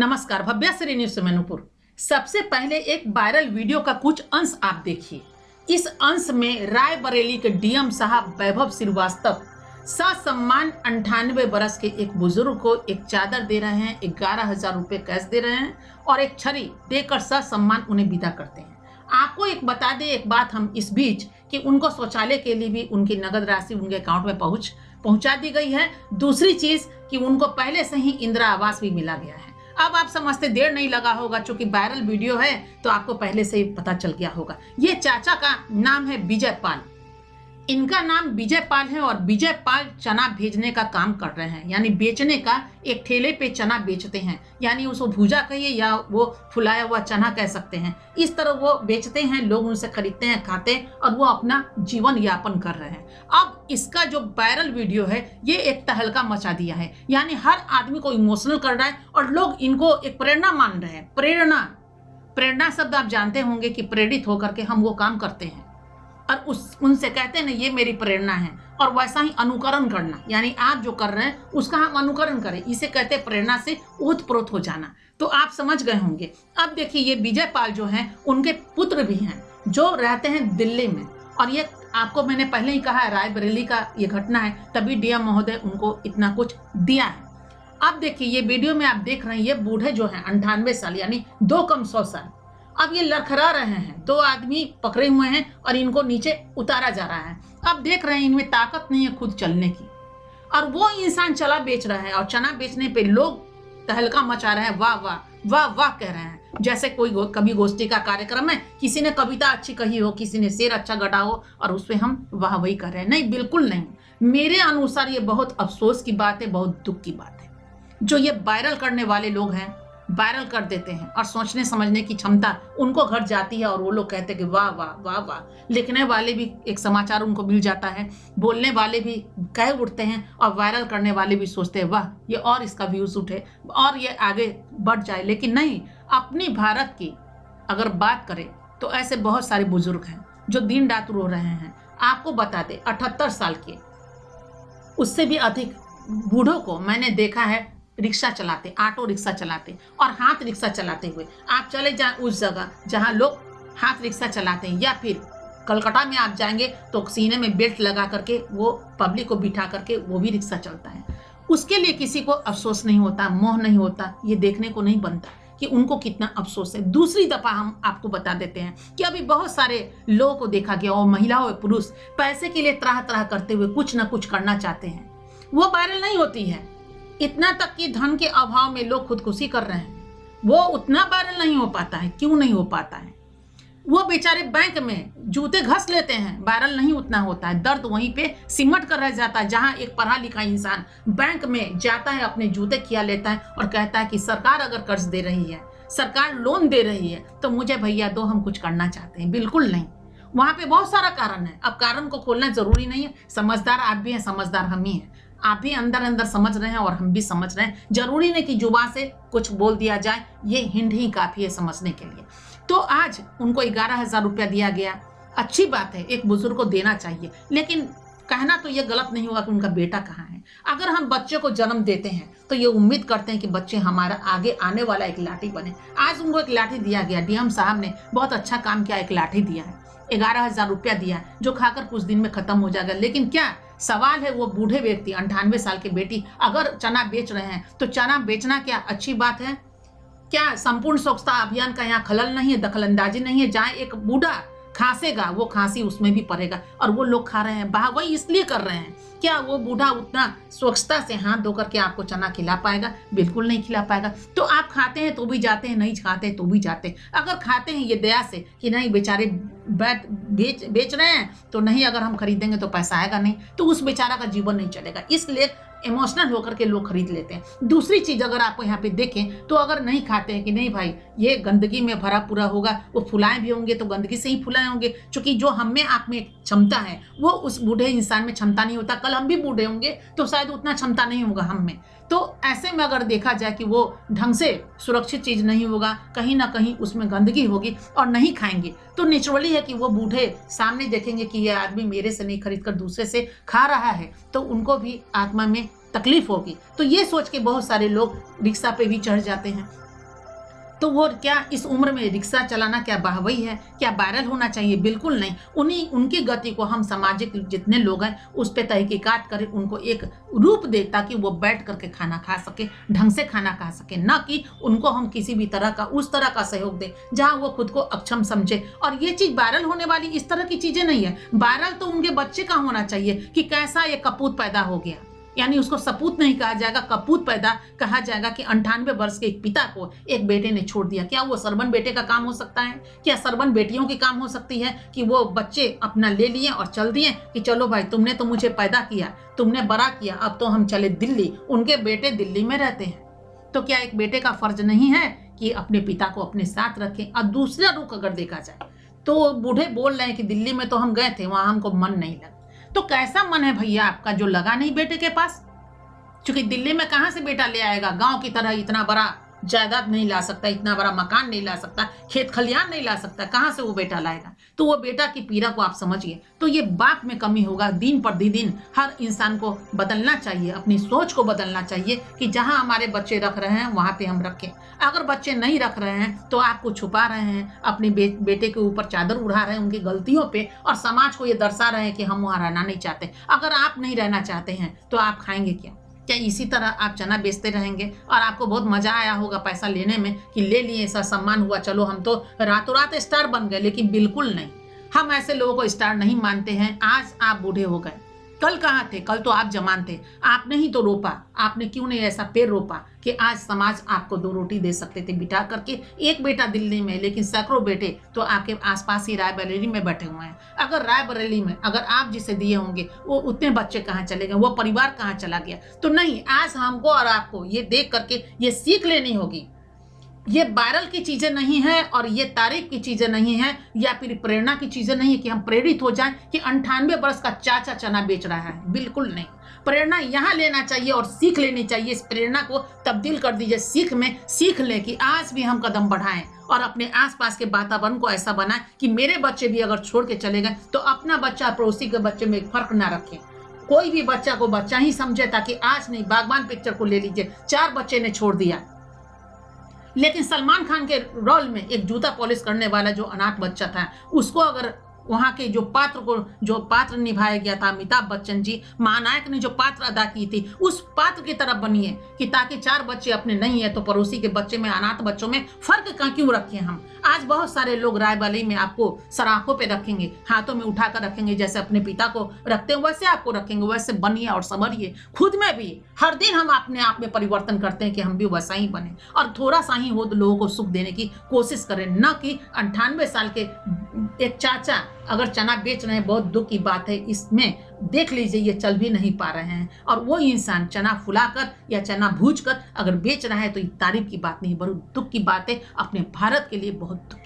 नमस्कार, भव्यश्री न्यूज से मैनपुर। सबसे पहले एक वायरल वीडियो का कुछ अंश आप देखिए। इस अंश में रायबरेली के डीएम साहब वैभव श्रीवास्तव ससम्मान 98 बरस के एक बुजुर्ग को एक चादर दे रहे हैं, 11,000 रुपये कैश दे रहे हैं और एक छड़ी देकर ससम्मान उन्हें विदा करते हैं। आपको एक बता दें एक बात हम इस बीच कि उनको शौचालय के लिए भी उनकी नगद राशि उनके अकाउंट में पहुंचा दी गई है। दूसरी चीज कि उनको पहले से ही इंदिरा आवास भी मिला गया है। अब आप समझते देर नहीं लगा होगा, चूंकि वायरल वीडियो है तो आपको पहले से ही पता चल गया होगा। ये चाचा का नाम है विजय पाल, इनका नाम विजय पाल है और विजय पाल चना भेजने का काम कर रहे हैं, यानी बेचने का। एक ठेले पे चना बेचते हैं, यानी उसको भूजा कहिए या वो फुलाया हुआ चना कह सकते हैं। इस तरह वो बेचते हैं, लोग उनसे खरीदते हैं, खाते हैं और वो अपना जीवन यापन कर रहे हैं। अब इसका जो वायरल वीडियो है ये एक तहलका मचा दिया है, यानी हर आदमी को इमोशनल कर रहा है और लोग इनको एक प्रेरणा मान रहे हैं। प्रेरणा शब्द आप जानते होंगे कि प्रेरित होकर के हम वो काम करते हैं और उनसे कहते हैं ना ये मेरी प्रेरणा है। और वैसा ही अनुकरण करना, यानी आप जो कर रहे हैं उसका हम अनुकरण करें, इसे कहते हैं प्रेरणा से ओतप्रोत हो जाना। तो आप समझ गए होंगे। अब देखिए ये विजय पाल जो हैं उनके पुत्र भी हैं जो रहते हैं दिल्ली में, और ये आपको मैंने पहले ही कहा है रायबरेली का ये घटना है, तभी डीएम महोदय उनको इतना कुछ दिया है। अब देखिए ये वीडियो में आप देख रहे हैं ये बूढ़े जो हैं 98 साल यानी 2 कम 100 साल, अब ये लड़खड़ा रहे हैं। 2 आदमी पकड़े हुए हैं और इनको नीचे उतारा जा रहा है। अब देख रहे हैं इनमें ताकत नहीं है खुद चलने की, और वो इंसान चना बेच रहा है और चना बेचने पे लोग तहलका मचा रहे हैं, वाह वाह वाह वाह कह रहे हैं। जैसे कोई कवि गोष्ठी का कार्यक्रम है, किसी ने कविता अच्छी कही हो, किसी ने शेर अच्छा गढ़ा हो और उस पर हम वाह वही कर रहे हैं। नहीं, बिल्कुल नहीं। मेरे अनुसार ये बहुत अफसोस की बात है, बहुत दुख की बात है। जो ये वायरल करने वाले लोग हैं वायरल कर देते हैं और सोचने समझने की क्षमता उनको घट जाती है और वो लोग कहते हैं कि वाह वाह वाह वाह। लिखने वाले भी एक समाचार उनको मिल जाता है, बोलने वाले भी कह उठते हैं और वायरल करने वाले भी सोचते हैं वाह ये और इसका व्यूज उठे और ये आगे बढ़ जाए। लेकिन नहीं, अपनी भारत की अगर बात करें तो ऐसे बहुत सारे बुजुर्ग हैं जो दिन रात रो रहे हैं। आपको बता दें 78 साल के उससे भी अधिक बूढ़ों को मैंने देखा है रिक्शा चलाते, ऑटो रिक्शा चलाते और हाथ रिक्शा चलाते हुए। आप चले जाएं उस जगह जहां लोग हाथ रिक्शा चलाते हैं, या फिर कलकत्ता में आप जाएंगे तो सीने में बेल्ट लगा करके वो पब्लिक को बिठा करके वो भी रिक्शा चलता है। उसके लिए किसी को अफसोस नहीं होता, मोह नहीं होता, ये देखने को नहीं बनता कि उनको कितना अफसोस है। दूसरी दफा हम आपको बता देते हैं कि अभी बहुत सारे लोगों को देखा गया, और महिला हो पुरुष, पैसे के लिए तरह तरह करते हुए कुछ ना कुछ करना चाहते हैं। वो वायरल नहीं होती है, इतना तक कि धन के अभाव में लोग खुदकुशी कर रहे हैं, वो उतना वायरल नहीं हो पाता है। क्यों नहीं हो पाता है? वो बेचारे बैंक में जूते घस लेते हैं, वायरल नहीं उतना होता है। दर्द वहीं पे सिमट कर रह जाता है, जहां एक पढ़ा लिखा इंसान बैंक में जाता है, अपने जूते खिया लेता है और कहता है कि सरकार अगर कर्ज दे रही है, सरकार लोन दे रही है तो मुझे भैया दो, हम कुछ करना चाहते हैं। बिल्कुल नहीं, वहां पे बहुत सारा कारण है। अब कारण को खोलना जरूरी नहीं है। समझदार आप भी हैं, समझदार हम ही हैं। आप भी अंदर अंदर समझ रहे हैं और हम भी समझ रहे हैं। जरूरी नहीं कि जुबान से कुछ बोल दिया जाए, ये हिंट ही काफी है समझने के लिए। तो आज उनको 11,000 रुपया दिया गया, अच्छी बात है, एक बुजुर्ग को देना चाहिए। लेकिन कहना तो ये गलत नहीं होगा कि उनका बेटा कहाँ है। अगर हम बच्चे को जन्म देते हैं तो ये उम्मीद करते हैं कि बच्चे हमारा आगे आने वाला एक लाठी बने। आज उनको एक लाठी दिया गया, डीएम साहब ने बहुत अच्छा काम किया, एक लाठी दिया है, 11,000 रुपया दिया जो खाकर कुछ दिन में खत्म हो जाएगा। लेकिन क्या सवाल है, वो बूढ़े व्यक्ति 98 साल के बेटी अगर चना बेच रहे हैं तो चना बेचना क्या अच्छी बात है? क्या संपूर्ण स्वच्छता अभियान का यहाँ खलल नहीं है, दखलंदाजी नहीं है? जहाँ एक बूढ़ा खांसेगा वो खांसी उसमें भी पड़ेगा और वो लोग खा रहे हैं, वही इसलिए कर रहे हैं। क्या वो बूढ़ा उतना स्वच्छता से हाथ धो करके आपको चना खिला पाएगा? बिल्कुल नहीं खिला पाएगा। तो आप खाते हैं तो भी जाते हैं, नहीं खाते हैं तो भी जाते हैं। अगर खाते हैं ये दया से कि नहीं बेचारे बेच रहे हैं तो नहीं, अगर हम खरीदेंगे तो पैसा आएगा नहीं, तो उस बेचारा का जीवन नहीं चलेगा, इसलिए इमोशनल होकर के लोग खरीद लेते हैं। दूसरी चीज अगर आपको यहाँ पे देखें तो अगर नहीं खाते हैं कि नहीं भाई ये गंदगी में भरा पूरा होगा, वो फुलाए भी होंगे तो गंदगी से ही फुलाए होंगे, क्योंकि जो हम में आप में क्षमता है वो उस बूढ़े इंसान में क्षमता नहीं होता। कल हम भी बूढ़े होंगे तो शायद उतना क्षमता नहीं होगा हम में। तो ऐसे में अगर देखा जाए कि वो ढंग से सुरक्षित चीज नहीं होगा, कहीं ना कहीं उसमें गंदगी होगी और नहीं खाएंगे, तो नेचुरली है कि वो बूढ़े सामने देखेंगे कि ये आदमी मेरे से नहीं खरीद कर दूसरे से खा रहा है, तो उनको भी आत्मा में तकलीफ होगी। तो ये सोच के बहुत सारे लोग रिक्शा पे भी चढ़ जाते हैं, तो वो क्या इस उम्र में रिक्शा चलाना क्या वाहवाही है? क्या वायरल होना चाहिए? बिल्कुल नहीं। उनकी गति को हम सामाजिक जितने लोग हैं उस पे तहकीकात करें, उनको एक रूप दे ताकि वो बैठ करके खाना खा सके, ढंग से खाना खा सके, ना कि उनको हम किसी भी तरह का उस तरह का सहयोग दें जहां वो खुद को अक्षम समझे। और ये चीज वायरल होने वाली इस तरह की चीजें नहीं है। वायरल तो उनके बच्चे का होना चाहिए कि कैसा ये कपूत पैदा हो गया, यानी उसको सपूत नहीं कहा जाएगा, कपूत पैदा कहा जाएगा कि 98 वर्ष के एक पिता को एक बेटे ने छोड़ दिया। क्या वो सरबन बेटे का काम हो सकता है? क्या सरबन बेटियों की काम हो सकती है कि वो बच्चे अपना ले लिए और चल दिए कि चलो भाई तुमने तो मुझे पैदा किया, तुमने बड़ा किया, अब तो हम चले दिल्ली। उनके बेटे दिल्ली में रहते हैं, तो क्या एक बेटे का फर्ज नहीं है कि अपने पिता को अपने साथ रखें? और दूसरा रुख अगर देखा जाए तो बूढ़े बोल रहे हैं कि दिल्ली में तो हम गए थे, वहां हमको मन नहीं लगा। तो कैसा मन है भैया आपका जो लगा नहीं बेटे के पास? क्योंकि दिल्ली में कहां से बेटा ले आएगा? गांव की तरह इतना बड़ा जायदाद नहीं ला सकता, इतना बड़ा मकान नहीं ला सकता, खेत खलियान नहीं ला सकता, कहां से वो बेटा लाएगा? तो वो बेटा की पीड़ा को आप समझिए। तो ये बाप में कमी होगा। दिन प्रतिदिन हर इंसान को बदलना चाहिए, अपनी सोच को बदलना चाहिए कि जहां हमारे बच्चे रख रहे हैं वहां पे हम रखें। अगर बच्चे नहीं रख रहे हैं तो आपको छुपा रहे हैं, अपने बेटे के ऊपर चादर उड़ा रहे हैं उनकी गलतियों पे, और समाज को ये दर्शा रहे हैं कि हम वहां रहना नहीं चाहते। अगर आप नहीं रहना चाहते हैं तो आप खाएंगे क्या? क्या इसी तरह आप चना बेचते रहेंगे और आपको बहुत मजा आया होगा पैसा लेने में कि ले लिए, ऐसा सम्मान हुआ, चलो हम तो रातों रात स्टार बन गए? लेकिन बिल्कुल नहीं, हम ऐसे लोगों को स्टार नहीं मानते हैं। आज आप बूढ़े हो गए, कल कहाँ थे? कल तो आप जवान थे। आपने ही तो रोपा, आपने क्यों नहीं ऐसा पेड़ रोपा कि आज समाज आपको 2 रोटी दे सकते थे बिठा करके। एक बेटा दिल्ली में, लेकिन सैकड़ों बेटे तो आपके आसपास ही रायबरेली में बैठे हुए हैं। अगर रायबरेली में अगर आप जिसे दिए होंगे वो उतने बच्चे कहाँ चले गए, वो परिवार कहाँ चला गया? तो नहीं, आज हमको और आपको ये देख करके ये सीख लेनी होगी। ये वायरल की चीजें नहीं है और ये तारीफ की चीजें नहीं है या फिर प्रेरणा की चीजें नहीं है कि हम प्रेरित हो जाएं कि 98 वर्ष का चाचा चना बेच रहा है। बिल्कुल नहीं। प्रेरणा यहाँ लेना चाहिए और सीख लेनी चाहिए। इस प्रेरणा को तब्दील कर दीजिए सीख में। सीख ले कि आज भी हम कदम बढ़ाएं और अपने आसपास के वातावरण को ऐसा बनाएं कि मेरे बच्चे भी अगर छोड़ के चले गए तो अपना बच्चा पड़ोसी के बच्चे में फर्क ना रखें। कोई भी बच्चा को बच्चा ही समझे, ताकि आज नहीं, बागबान पिक्चर को ले लीजिए, 4 बच्चे ने छोड़ दिया, लेकिन सलमान खान के रोल में एक जूता पॉलिश करने वाला जो अनाथ बच्चा था, उसको अगर वहां के जो पात्र निभाया गया था, अमिताभ बच्चन जी महानायक ने जो पात्र अदा की थी, उस पात्र की तरफ बनिए कि ताकि 4 बच्चे अपने नहीं है तो पड़ोसी के बच्चे में, अनाथ बच्चों में फर्क क्यों रखें हम? आज बहुत सारे लोग रायबरेली में आपको सराखों पे रखेंगे, हाथों में उठाकर रखेंगे, जैसे अपने पिता को रखते हैं वैसे आपको रखेंगे। वैसे बनिए और संभलिए। खुद में भी हर दिन हम अपने आप में परिवर्तन करते हैं कि हम भी वैसा ही बने और थोड़ा सा ही हो तो लोगों को सुख देने की कोशिश करें, न कि 98 साल के एक चाचा अगर चना बेच रहे हैं। बहुत दुख की बात है, इसमें देख लीजिए ये चल भी नहीं पा रहे हैं और वो इंसान चना फुलाकर या चना भूज कर अगर बेच रहा है तो ये तारीफ की बात नहीं, बहुत दुख की बात है। अपने भारत के लिए बहुत दुख